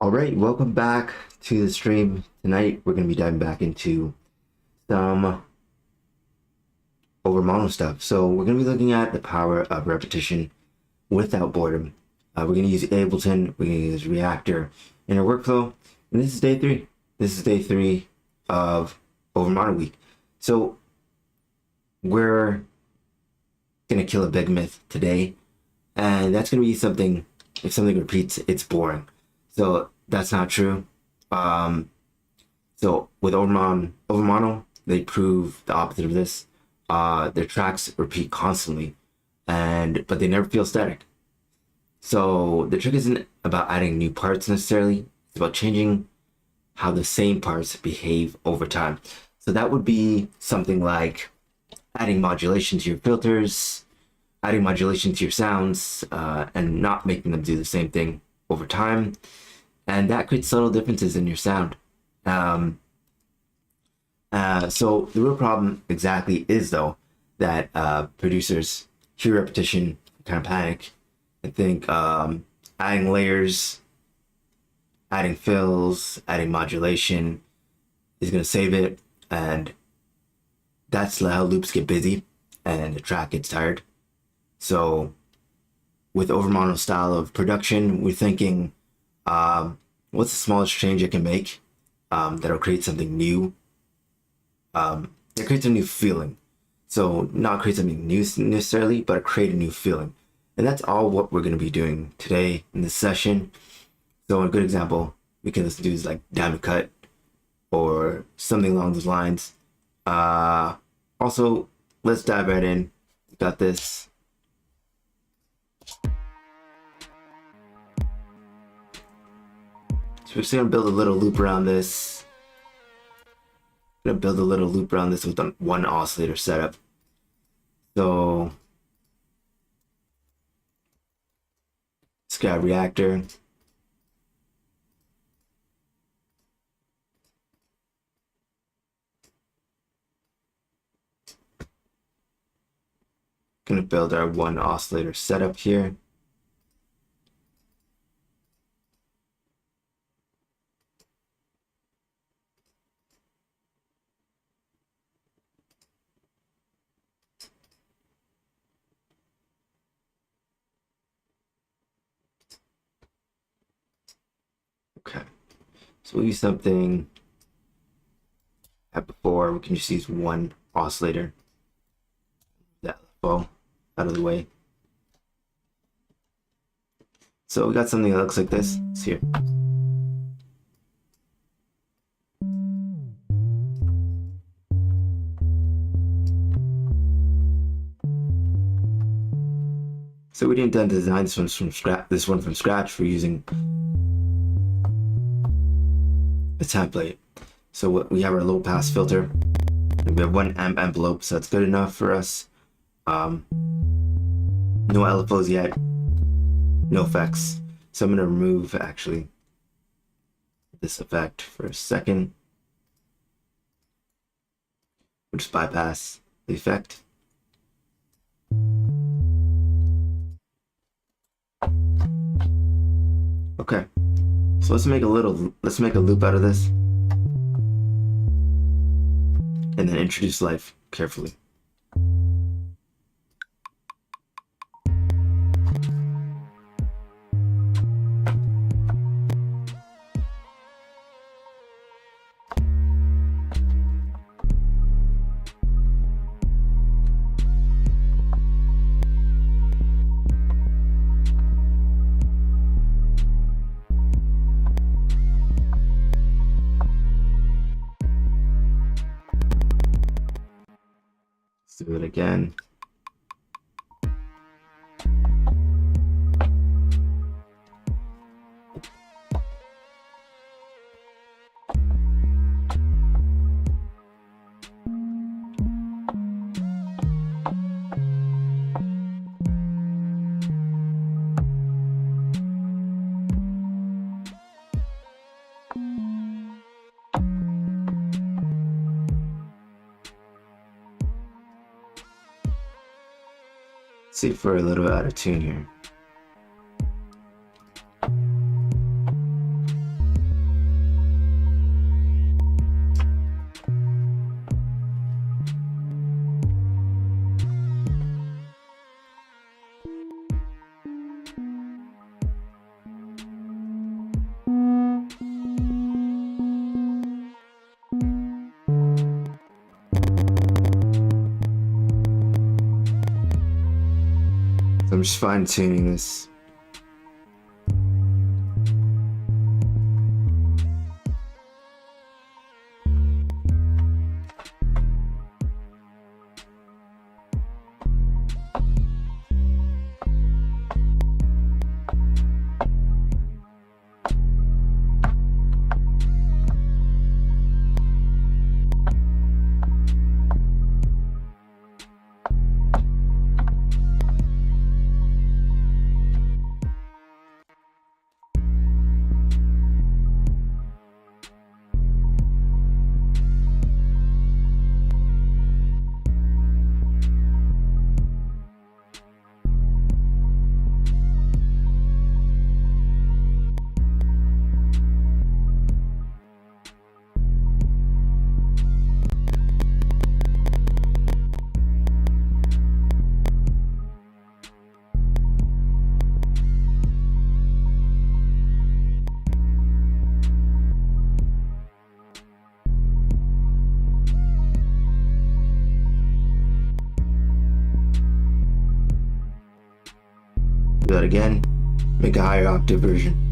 All right, welcome back to the stream. Tonight we're going to be diving back into some Overmono stuff. So we're going to be looking at the power of repetition without boredom. We're going to use Ableton, we're going to use Reaktor in our workflow, and this is day 3. This is day 3 of Overmono week. So we're going to kill a big myth today, and that's going to be something, if something repeats, it's boring. So that's not true. So with Overmono, they prove the opposite of this. Their tracks repeat constantly, but they never feel static. So the trick isn't about adding new parts necessarily. It's about changing how the same parts behave over time. So that would be something like adding modulation to your filters, adding modulation to your sounds, and not making them do the same thing over time. And that creates subtle differences in your sound. So the real problem exactly is, though, that producers hear repetition, kind of panic, and think adding layers, adding fills, adding modulation is going to save it. And that's how loops get busy and the track gets tired. So with Overmono style of production, we're thinking, what's the smallest change I can make that'll create something new? That creates a new feeling. So not create something new necessarily, but create a new feeling. And that's all what we're going to be doing today in this session. So a good example we can listen to is like Diamond Cut or something along those lines. Also, let's dive right in. Got this. So we're just gonna build a little loop around this. Gonna build a little loop around this with one oscillator setup. So let's get Reaktor. Gonna build our one oscillator setup here. Okay, so we'll use something at before. We can just use one oscillator. That LFO out of the way. So we got something that looks like this. It's here. So we didn't design this one from scratch. We're using a template. So we have our low pass filter. And we have 1 amp envelope, so that's good enough for us. No LFOs yet, no effects. So I'm gonna remove actually this effect for a second. We'll just bypass the effect. Okay, so let's make a loop out of this, and then introduce life carefully. Do it again. See if we're a little out of tune here. I'm just fine tuning this. Do that again. Make a higher octave version.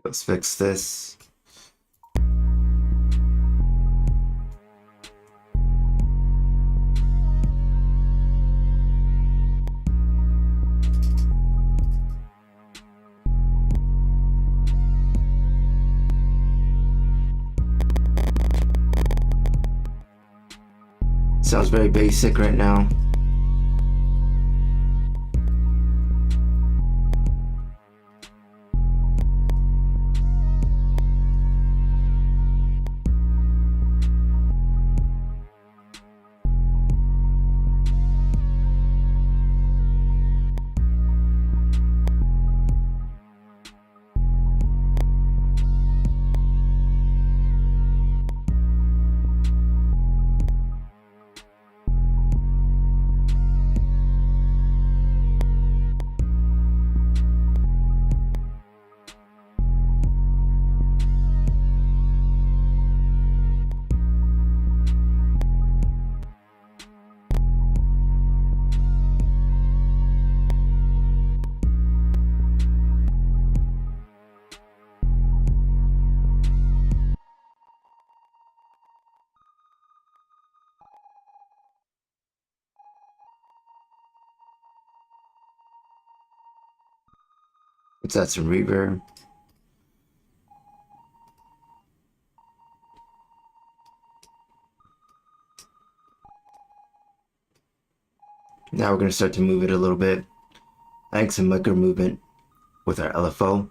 Let's fix this. Sounds very basic right now. Let's add some reverb. Now we're going to start to move it a little bit. Adding some micro movement with our LFO.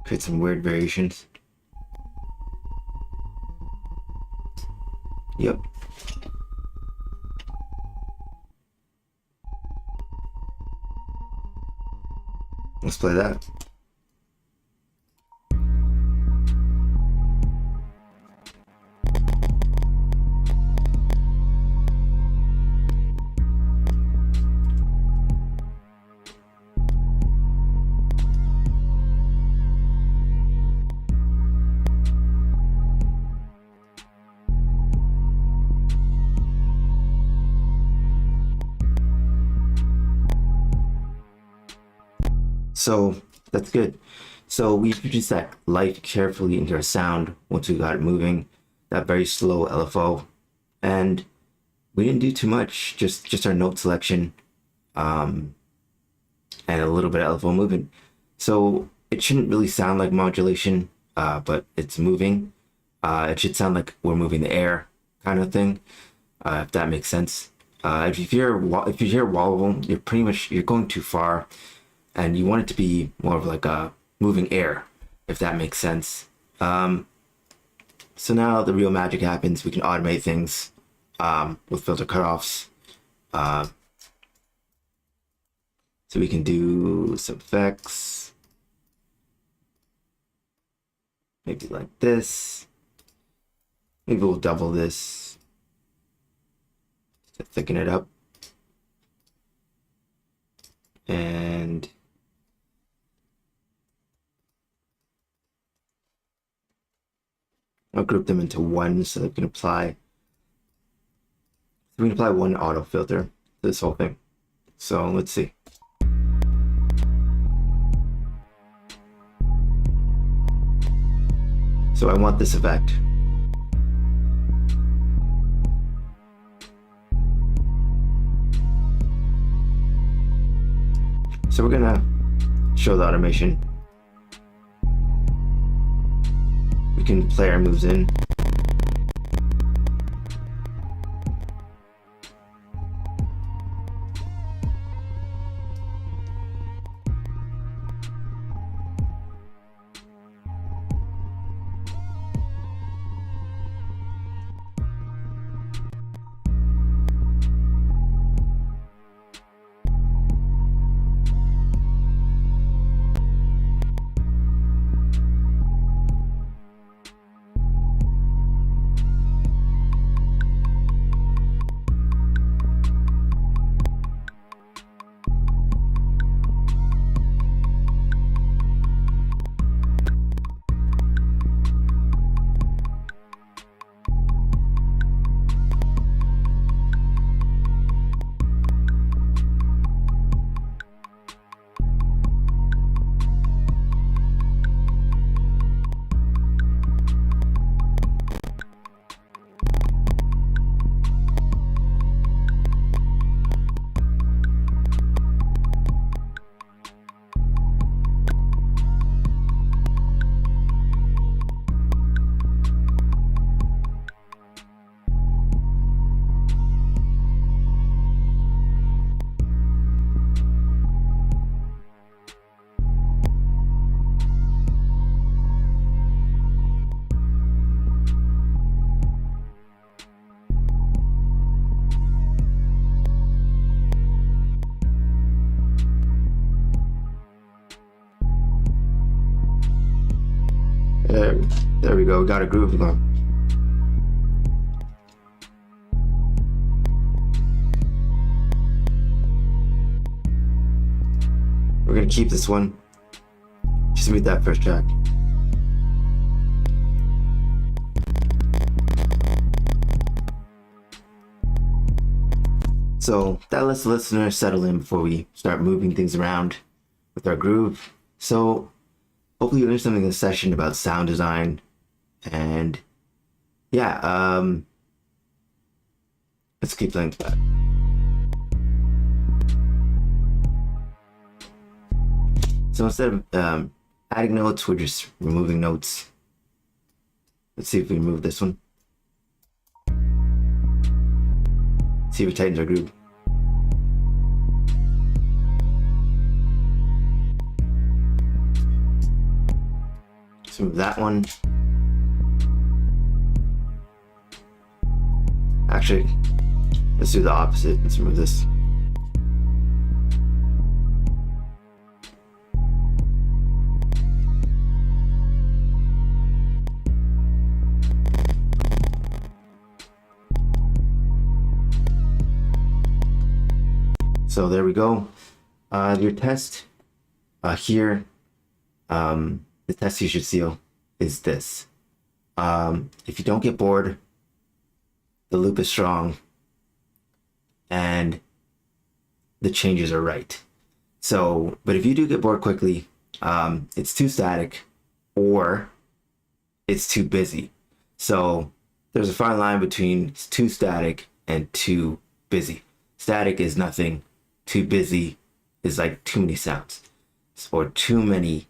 Create some weird variations. Yep. Let's play that. So that's good. So we introduced that light carefully into our sound once we got it moving, that very slow LFO, and we didn't do too much, just our note selection, and a little bit of LFO movement. So it shouldn't really sound like modulation, but it's moving. It should sound like we're moving the air kind of thing, if that makes sense. If you hear wobble, you're going too far. And you want it to be more of like a moving air, if that makes sense. So now the real magic happens. We can automate things with filter cutoffs. So we can do some effects. Maybe like this. Maybe we'll double this to thicken it up. And I'll group them into one so that we can apply one auto filter to this whole thing. So let's see. So I want this effect. So we're gonna show the automation. We can play our moves in. There we go, got a groove going. We're gonna keep this one. Just mute that first track. So that lets the listener settle in before we start moving things around with our groove. So hopefully you learned something in this session about sound design. And yeah, let's keep playing to that. So instead of adding notes, we're just removing notes. Let's see if we remove this one. See if it tightens our groove. Let's remove that one. Actually, let's do the opposite. Let's remove this. So there we go. Your test here, the test you should seal is this. If you don't get bored, the loop is strong, and the changes are right. So, but if you do get bored quickly, it's too static or it's too busy. So there's a fine line between too static and too busy. Static is nothing. Too busy is like too many sounds or too many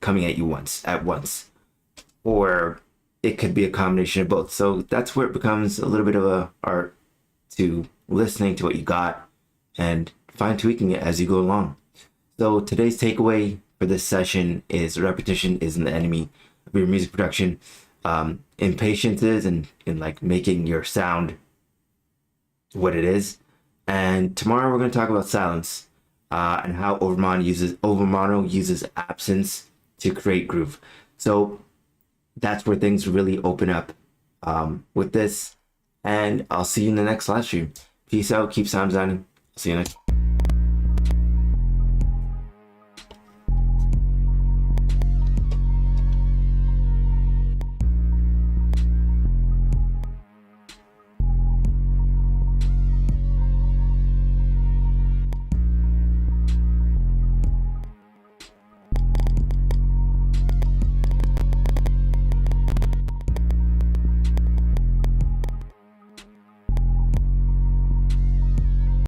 coming at you at once, or it could be a combination of both. So that's where it becomes a little bit of a art to listening to what you got and fine tweaking it as you go along. So today's takeaway for this session is repetition isn't the enemy of your music production. Impatience is in like making your sound what it is. And tomorrow we're going to talk about silence and how Overmono uses absence to create groove. So that's where things really open up with this. And I'll see you in the next live stream. Peace out. Keep sound designing. See you next.